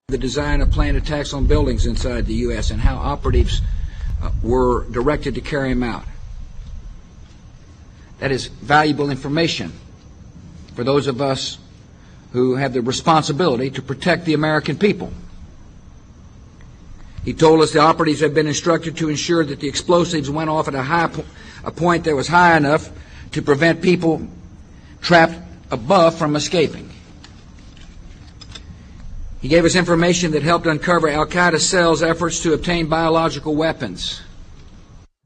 The design of planned attacks on buildings inside the U.S. and how operatives were directed to carry them out. That is valuable information for those of us who have the responsibility to protect the American people. He told us the operatives had been instructed to ensure that the explosives went off at a point that was high enough to prevent people trapped above from escaping. He gave us information that helped uncover Al-Qaeda cells' efforts to obtain biological weapons.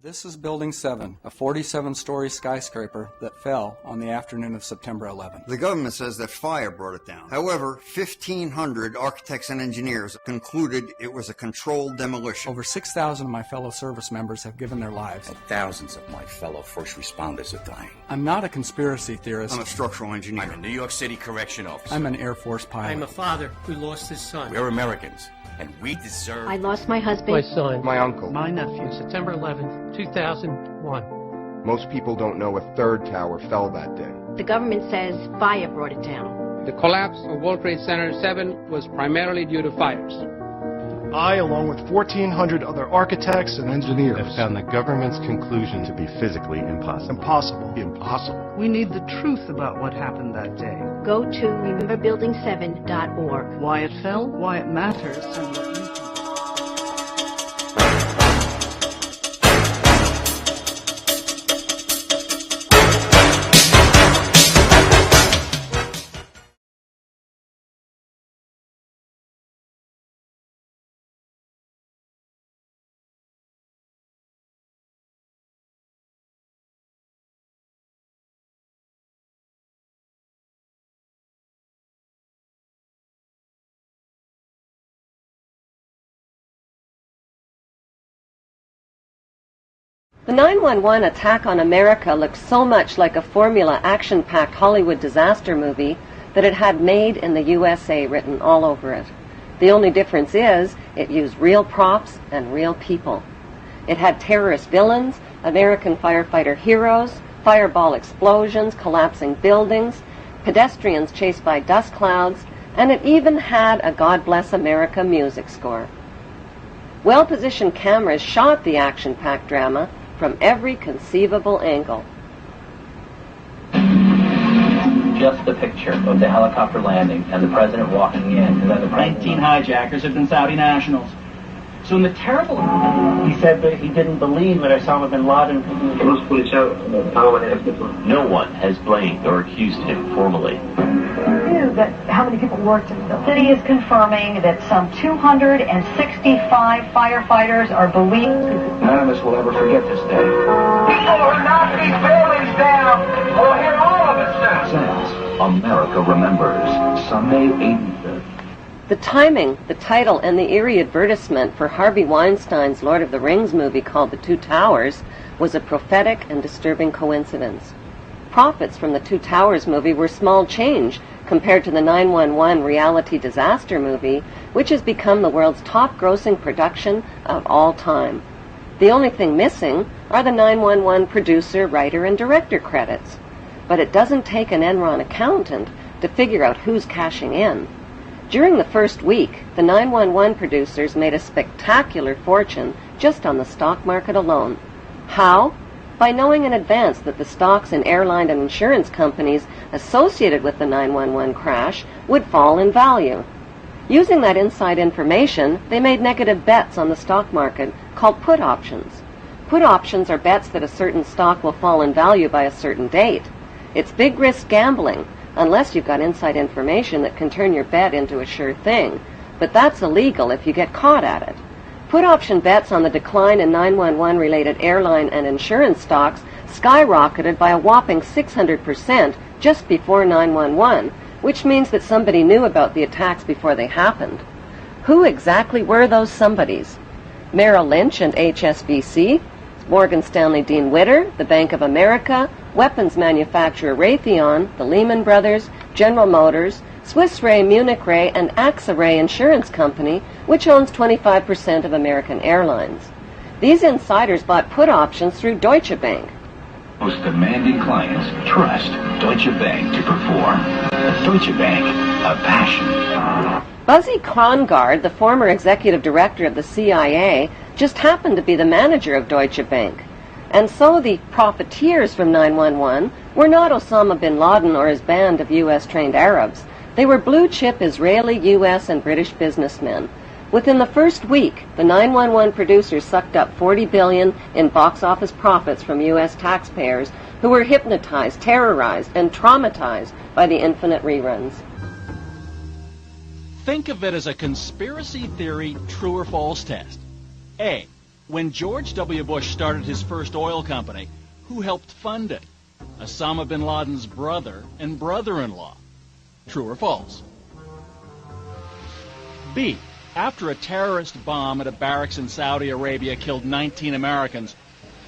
This is Building 7, a 47-story skyscraper that fell on the afternoon of September 11th. The government says that fire brought it down. However, 1,500 architects and engineers concluded it was a controlled demolition. Over 6,000 of my fellow service members have given their lives. And thousands of my fellow first responders are dying. I'm not a conspiracy theorist. I'm a structural engineer. I'm a New York City correction officer. I'm an Air Force pilot. I'm a father who lost his son. We're Americans, and we deserve... I lost my husband. My son. My uncle. My nephew. September 11th, 2001. Most people don't know a third tower fell that day. The government says fire brought it down. The collapse of World Trade Center 7 was primarily due to fires. I, along with 1,400 other architects and engineers, have found the government's conclusion to be physically impossible. Impossible. We need the truth about what happened that day. Go to rememberbuilding7.org. Why it fell, why it matters, and what you can do. The 9/11 attack on America looked so much like a formula action-packed Hollywood disaster movie that it had "Made in the USA" written all over it. The only difference is it used real props and real people. It had terrorist villains, American firefighter heroes, fireball explosions, collapsing buildings, pedestrians chased by dust clouds, and it even had a God Bless America music score. Well-positioned cameras shot the action-packed drama from every conceivable angle. Just a picture of the helicopter landing and the president walking in. And then the 19 hijackers have been Saudi nationals. So in the terrible... He said that he didn't believe that Osama bin Laden... No one has blamed or accused him formally. That how many people worked in the building. The city is confirming that some 265 firefighters are believed. None of us will ever forget this day. People will knock these buildings down, or hear all of it Says America Remembers, Sunday, 85th. The timing, the title, and the eerie advertisement for Harvey Weinstein's Lord of the Rings movie called The Two Towers was a prophetic and disturbing coincidence. Profits from the Two Towers movie were small change compared to the 9/11 reality disaster movie, which has become the world's top-grossing production of all time. The only thing missing are the 9/11 producer, writer, and director credits. But it doesn't take an Enron accountant to figure out who's cashing in. During the first week, the 911 producers made a spectacular fortune just on the stock market alone. How? By knowing in advance that the stocks in airline and insurance companies associated with the 911 crash would fall in value. Using that inside information, they made negative bets on the stock market called put options. Put options are bets that a certain stock will fall in value by a certain date. It's big risk gambling, unless you've got inside information that can turn your bet into a sure thing. But that's illegal if you get caught at it. Put option bets on the decline in 911-related airline and insurance stocks skyrocketed by a whopping 600% just before 911, which means that somebody knew about the attacks before they happened. Who exactly were those somebodies? Merrill Lynch and HSBC, Morgan Stanley Dean Witter, the Bank of America, weapons manufacturer Raytheon, the Lehman Brothers, General Motors, Swiss Re, Munich Re, and AXA Re Insurance Company, which owns 25% of American Airlines. These insiders bought put options through Deutsche Bank. Most demanding clients trust Deutsche Bank to perform. Deutsche Bank, a passion. Buzzy Krongard, the former executive director of the CIA, just happened to be the manager of Deutsche Bank. And so the profiteers from 911 were not Osama bin Laden or his band of U.S.-trained Arabs. They were blue-chip Israeli, U.S., and British businessmen. Within the first week, the 911 producers sucked up $40 billion in box office profits from U.S. taxpayers who were hypnotized, terrorized, and traumatized by the infinite reruns. Think of it as a conspiracy theory true or false test. A. When George W. Bush started his first oil company, who helped fund it? Osama bin Laden's brother and brother-in-law. True or false? B. After a terrorist bomb at a barracks in Saudi Arabia killed 19 Americans,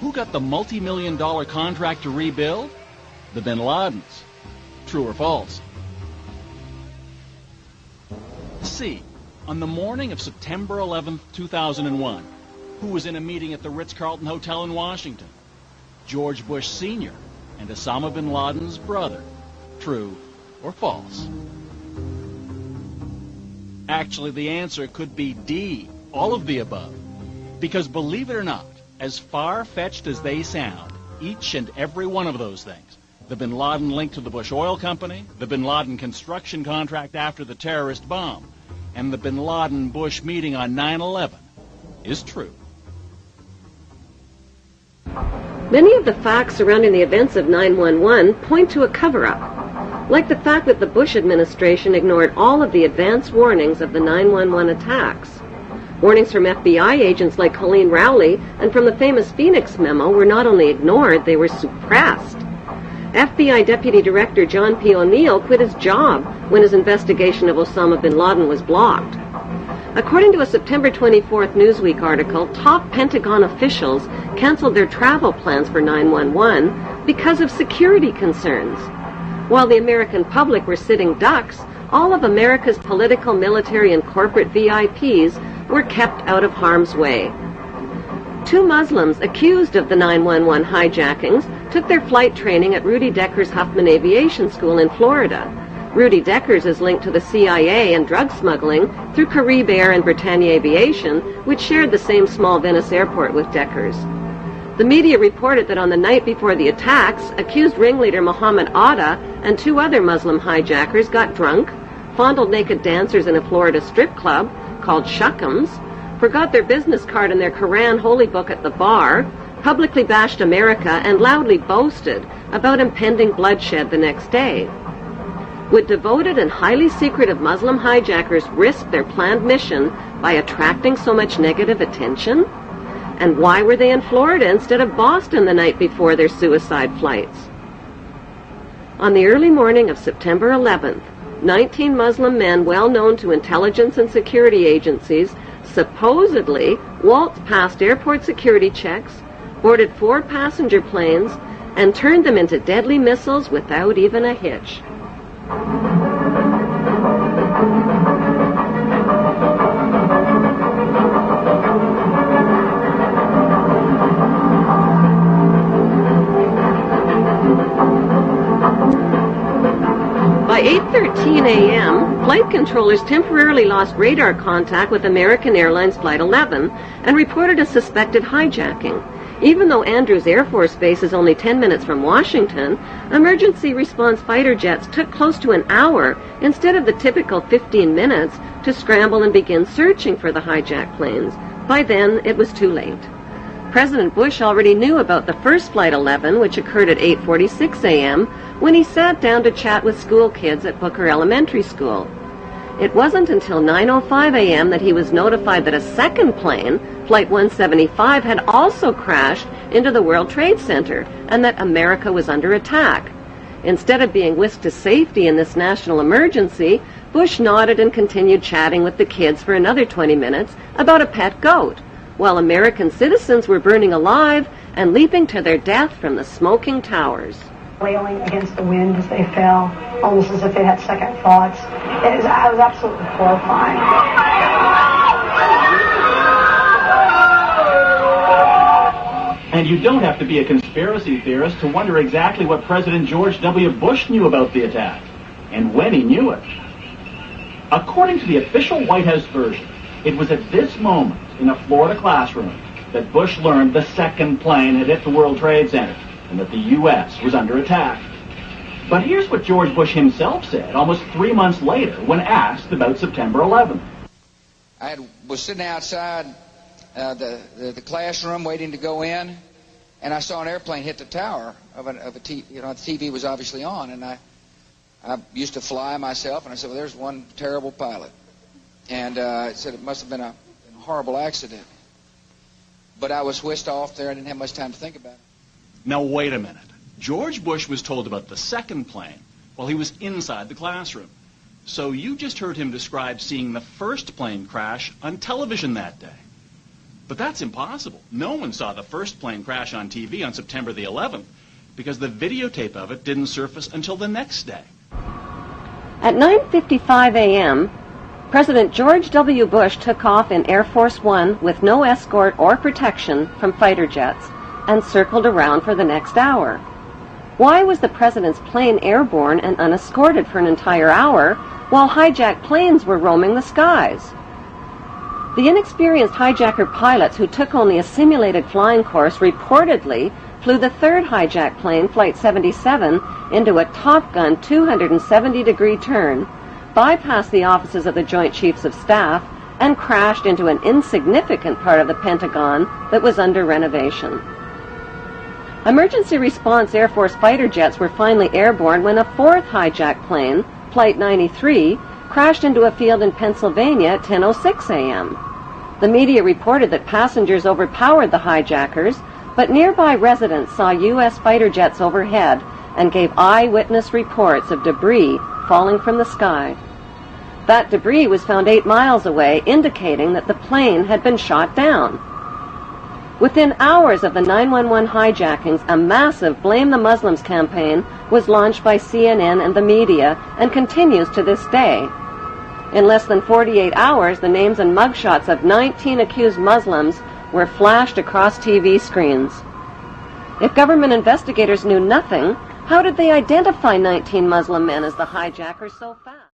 who got the multi-million-dollar contract to rebuild? The bin Ladens. True or false? C. On the morning of September 11, 2001, who was in a meeting at the Ritz-Carlton Hotel in Washington? George Bush Sr. and Osama bin Laden's brother. True or false? Actually, the answer could be D, all of the above. Because believe it or not, as far-fetched as they sound, each and every one of those things, the bin Laden link to the Bush Oil Company, the bin Laden construction contract after the terrorist bomb, and the bin Laden-Bush meeting on 9/11, is true. Many of the facts surrounding the events of 9/11 point to a cover-up, like the fact that the Bush administration ignored all of the advance warnings of the 9/11 attacks. Warnings from FBI agents like Colleen Rowley and from the famous Phoenix memo were not only ignored, they were suppressed. FBI Deputy Director John P. O'Neill quit his job when his investigation of Osama bin Laden was blocked. According to a September 24th Newsweek article, top Pentagon officials canceled their travel plans for 9/11 because of security concerns. While the American public were sitting ducks, all of America's political, military, and corporate VIPs were kept out of harm's way. 2 Muslims accused of the 9/11 hijackings took their flight training at Rudy Decker's Huffman Aviation School in Florida. Rudy Decker's is linked to the CIA and drug smuggling through Carib Air and Britannia Aviation, which shared the same small Venice airport with Decker's. The media reported that on the night before the attacks, accused ringleader Mohammed Atta and 2 other Muslim hijackers got drunk, fondled naked dancers in a Florida strip club called Shuckums, forgot their business card and their Quran holy book at the bar, publicly bashed America, and loudly boasted about impending bloodshed the next day. Would devoted and highly secretive Muslim hijackers risk their planned mission by attracting so much negative attention? And why were they in Florida instead of Boston the night before their suicide flights? On the early morning of September 11th, 19 Muslim men well known to intelligence and security agencies supposedly waltzed past airport security checks, boarded 4 passenger planes, and turned them into deadly missiles without even a hitch. By 8:13 a.m., flight controllers temporarily lost radar contact with American Airlines Flight 11 and reported a suspected hijacking. Even though Andrews Air Force Base is only 10 minutes from Washington, emergency response fighter jets took close to an hour instead of the typical 15 minutes to scramble and begin searching for the hijacked planes. By then, it was too late. President Bush already knew about the first Flight 11, which occurred at 8:46 a.m., when he sat down to chat with school kids at Booker Elementary School. It wasn't until 9:05 a.m. that he was notified that a second plane, Flight 175, had also crashed into the World Trade Center and that America was under attack. Instead of being whisked to safety in this national emergency, Bush nodded and continued chatting with the kids for another 20 minutes about a pet goat, while American citizens were burning alive and leaping to their death from the smoking towers. Wailing against the wind as they fell, almost as if they had second thoughts. It was absolutely horrifying. And you don't have to be a conspiracy theorist to wonder exactly what President George W. Bush knew about the attack, and when he knew it. According to the official White House version, it was at this moment in a Florida classroom that Bush learned the second plane had hit the World Trade Center and that the U.S. was under attack. But here's what George Bush himself said almost 3 months later when asked about September 11th. I was sitting outside the classroom waiting to go in, and I saw an airplane hit the tower of a TV. You know, the TV was obviously on, and I used to fly myself, and I said, well, there's one terrible pilot. And it said it must have been a horrible accident. But I was whisked off there. I didn't have much time to think about it. Now, wait a minute. George Bush was told about the second plane while he was inside the classroom. So you just heard him describe seeing the first plane crash on television that day. But that's impossible. No one saw the first plane crash on TV on September the 11th because the videotape of it didn't surface until the next day. At 9:55 a.m., President George W. Bush took off in Air Force One with no escort or protection from fighter jets and circled around for the next hour. Why was the president's plane airborne and unescorted for an entire hour while hijacked planes were roaming the skies? The inexperienced hijacker pilots who took only a simulated flying course reportedly flew the third hijacked plane, Flight 77, into a Top Gun 270-degree turn, bypassed the offices of the Joint Chiefs of Staff, and crashed into an insignificant part of the Pentagon that was under renovation. Emergency response Air Force fighter jets were finally airborne when a fourth hijacked plane, Flight 93, crashed into a field in Pennsylvania at 10:06 a.m. The media reported that passengers overpowered the hijackers, but nearby residents saw U.S. fighter jets overhead and gave eyewitness reports of debris falling from the sky. That debris was found 8 miles away, indicating that the plane had been shot down. Within hours of the 911 hijackings, a massive Blame the Muslims campaign was launched by CNN and the media and continues to this day. In less than 48 hours, the names and mugshots of 19 accused Muslims were flashed across TV screens. If government investigators knew nothing, how did they identify 19 Muslim men as the hijackers so fast?